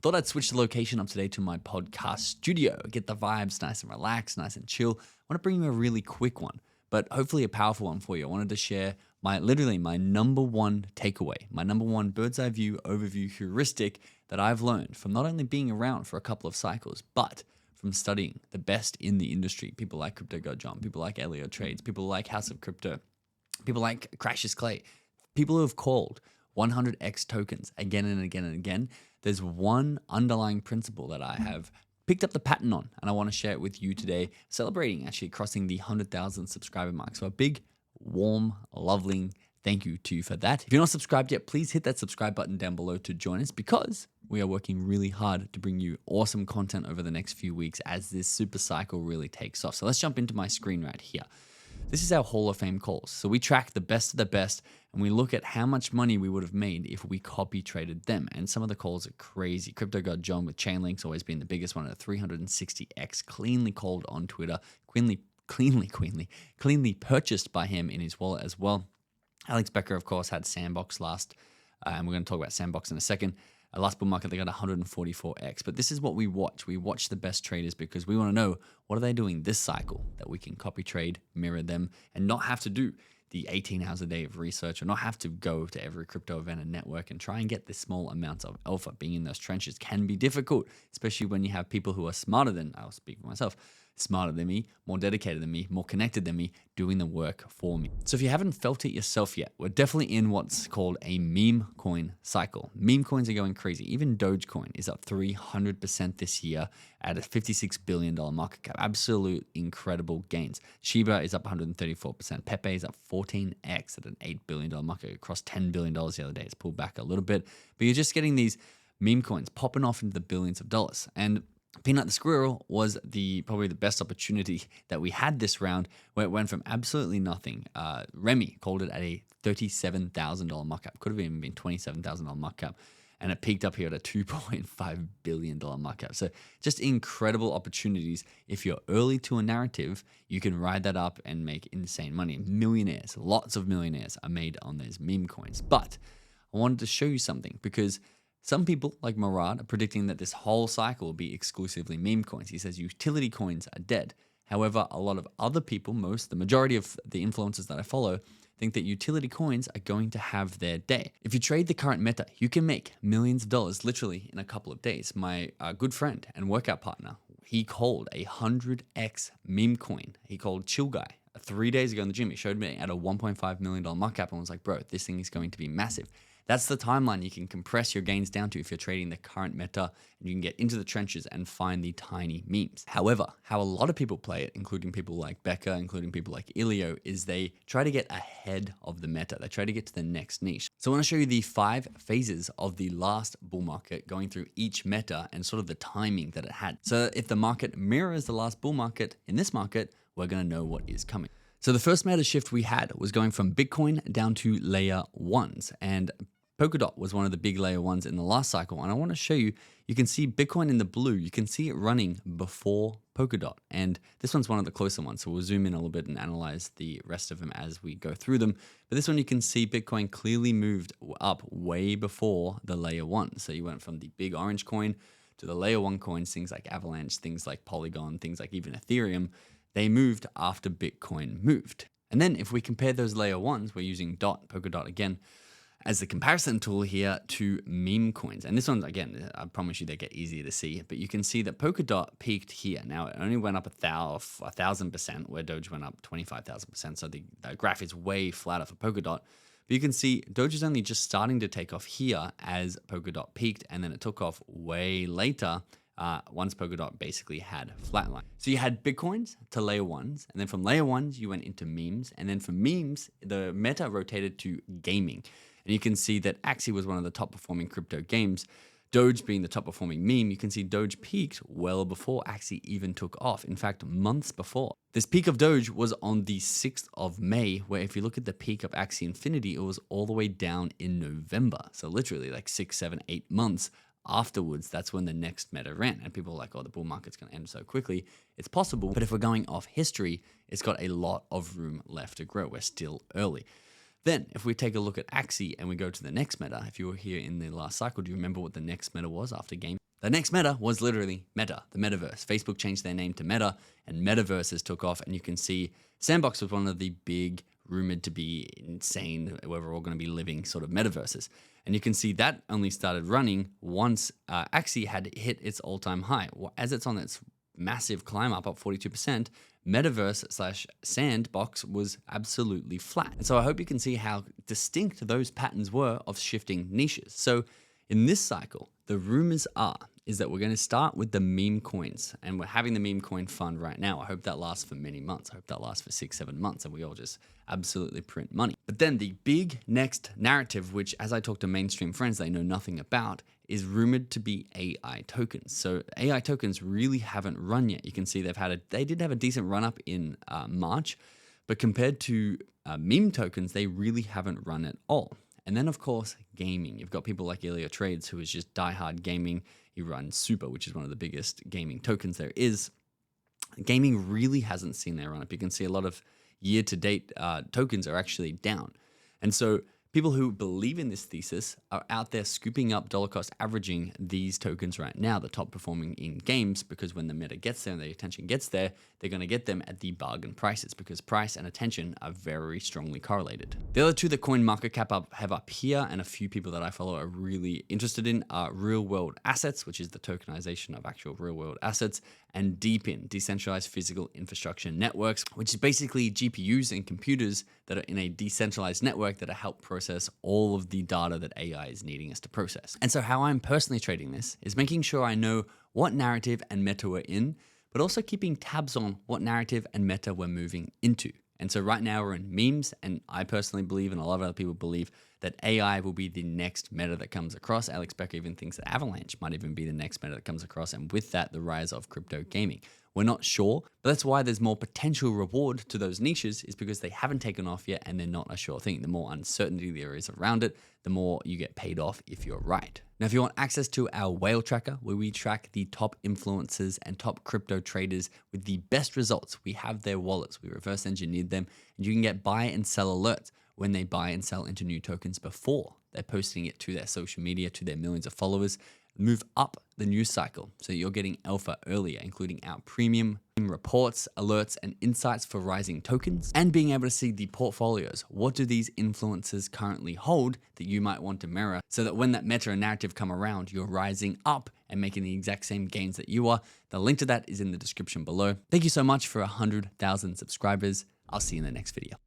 Thought I'd switch the location up today to my podcast studio, get the vibes nice and relaxed, nice and chill. I want to bring you a really quick one, but hopefully a powerful one for you. I wanted to share my number one takeaway, my number one bird's eye view overview heuristic that I've learned from not only being around for a couple of cycles, but from studying the best in the industry. People like CryptoGodJohn, people like Elliot Trades, people like House of Crypto, people like Crashes Clay, people who have called 100x tokens again and again and again. There's one underlying principle that I have picked up the pattern on, and I want to share it with you today, celebrating actually crossing the 100,000 subscriber mark. So a big, warm, loving thank you to you for that. If you're not subscribed yet, please hit that subscribe button down below to join us, because we are working really hard to bring you awesome content over the next few weeks as this super cycle really takes off. So let's jump into my screen right here. This is our Hall of Fame calls. So we track the best of the best, and we look at how much money we would have made if we copy traded them. And some of the calls are crazy. CryptoGodJohn with Chainlink's always been the biggest one at 360x, cleanly called on Twitter, cleanly purchased by him in his wallet as well. Alex Becker, of course, had Sandbox last, and we're going to talk about Sandbox in a second. Last bull market, they got 144x. But this is what we watch. We watch the best traders because we want to know, what are they doing this cycle that we can copy trade, mirror them, and not have to do the 18 hours a day of research, or not have to go to every crypto event and network and try and get this small amounts of alpha. Being in those trenches can be difficult, especially when you have people who are smarter than, I'll speak for myself, smarter than me, more dedicated than me, more connected than me, doing the work for me. So if you haven't felt it yourself yet, we're definitely in what's called a meme coin cycle. Meme coins are going crazy. Even Dogecoin is up 300% this year at a $56 billion market cap. Absolute incredible gains. Shiba is up 134%. Pepe is up 14x at an $8 billion market, across $10 billion the other day. It's pulled back a little bit, but you're just getting these meme coins popping off into the billions of dollars. And Peanut the Squirrel was probably the best opportunity that we had this round, where it went from absolutely nothing. Remy called it at a $37,000 market cap. Could have even been $27,000 market cap. And it peaked up here at a $2.5 billion market cap. So just incredible opportunities. If you're early to a narrative, you can ride that up and make insane money. Millionaires, lots of millionaires are made on those meme coins. But I wanted to show you something, because some people, like Murad, are predicting that this whole cycle will be exclusively meme coins. He says utility coins are dead. However, a lot of other people, the majority of the influencers that I follow, think that utility coins are going to have their day. If you trade the current meta, you can make millions of dollars literally in a couple of days. My good friend and workout partner, he called a 100x meme coin. He called Chill Guy 3 days ago in the gym. He showed me at a $1.5 million market cap and was like, bro, this thing is going to be massive. That's the timeline you can compress your gains down to if you're trading the current meta, and you can get into the trenches and find the tiny memes. However, how a lot of people play it, including people like Becker, including people like Ilio, is they try to get ahead of the meta. They try to get to the next niche. So I want to show you the 5 phases of the last bull market, going through each meta and sort of the timing that it had. So if the market mirrors the last bull market in this market, we're going to know what is coming. So the first meta shift we had was going from Bitcoin down to layer 1s, and Polkadot was one of the big layer 1s in the last cycle. And I want to show you, you can see Bitcoin in the blue. You can see it running before Polkadot. And this one's one of the closer ones. So we'll zoom in a little bit and analyze the rest of them as we go through them. But this one, you can see Bitcoin clearly moved up way before the layer 1. So you went from the big orange coin to the layer 1 coins, things like Avalanche, things like Polygon, things like even Ethereum. They moved after Bitcoin moved. And then if we compare those layer 1s, we're using Polkadot again as the comparison tool here to meme coins. And this one, again, I promise you they get easier to see, but you can see that Polkadot peaked here. Now it only went up 1,000%, where Doge went up 25,000%. So the graph is way flatter for Polkadot. But you can see Doge is only just starting to take off here as Polkadot peaked, and then it took off way later once Polkadot basically had flatline. So you had Bitcoins to layer 1s, and then from layer 1s, you went into memes, and then from memes, the meta rotated to gaming. And you can see that Axie was one of the top performing crypto games. Doge being the top performing meme, you can see Doge peaked well before Axie even took off. In fact, months before. This peak of Doge was on the 6th of May, where if you look at the peak of Axie Infinity, it was all the way down in November. So literally like 6, 7, 8 months afterwards, that's when the next meta ran. And people are like, oh, the bull market's going to end so quickly. It's possible, but if we're going off history, it's got a lot of room left to grow. We're still early. Then if we take a look at Axie and we go to the next meta, if you were here in the last cycle, do you remember what the next meta was after game? The next meta was literally Meta, the metaverse. Facebook changed their name to Meta and metaverses took off, and you can see Sandbox was one of the big rumored to be insane, where we're all going to be living sort of metaverses. And you can see that only started running once Axie had hit its all-time high. As it's on its massive climb up 42%, Metaverse/Sandbox was absolutely flat. And so I hope you can see how distinct those patterns were of shifting niches. So in this cycle, the rumors is that we're going to start with the meme coins, and we're having the meme coin fund right now. I hope that lasts for many months. I hope that lasts for 6-7 months, and we all just absolutely print money. But then the big next narrative, which as I talk to mainstream friends, they know nothing about, is rumored to be AI tokens. So AI tokens really haven't run yet. You can see they did have a decent run up in March, but compared to meme tokens, they really haven't run at all. And then, of course, gaming. You've got people like Ilya Trades, who is just diehard gaming. He runs Super, which is one of the biggest gaming tokens there is. Gaming really hasn't seen their run up. You can see a lot of year-to-date tokens are actually down. And so people who believe in this thesis are out there scooping up dollar cost averaging these tokens right now, the top performing in games, because when the meta gets there and the attention gets there, they're going to get them at the bargain prices, because price and attention are very strongly correlated. The other two that CoinMarketCap have up here, and a few people that I follow are really interested in, are real world assets, which is the tokenization of actual real world assets, and DePIN, decentralized physical infrastructure networks, which is basically GPUs and computers that are in a decentralized network that help process all of the data that AI is needing us to process. And so how I'm personally trading this is making sure I know what narrative and meta we're in, but also keeping tabs on what narrative and meta we're moving into. And so right now we're in memes, and I personally believe, and a lot of other people believe, that AI will be the next meta that comes across. Alex Becker even thinks that Avalanche might even be the next meta that comes across, and with that, the rise of crypto gaming. We're not sure, but that's why there's more potential reward to those niches, is because they haven't taken off yet and they're not a sure thing. The more uncertainty there is around it, the more you get paid off if you're right. Now, if you want access to our whale tracker, where we track the top influencers and top crypto traders with the best results, we have their wallets. We reverse engineered them, and you can get buy and sell alerts when they buy and sell into new tokens before they're posting it to their social media, to their millions of followers. Move up the news cycle so you're getting alpha earlier, including our premium reports, alerts, and insights for rising tokens, and being able to see the portfolios. What do these influencers currently hold that you might want to mirror, so that when that meta and narrative come around, you're rising up and making the exact same gains that you are. The link to that is in the description below. Thank you so much for 100,000 subscribers. I'll see you in the next video.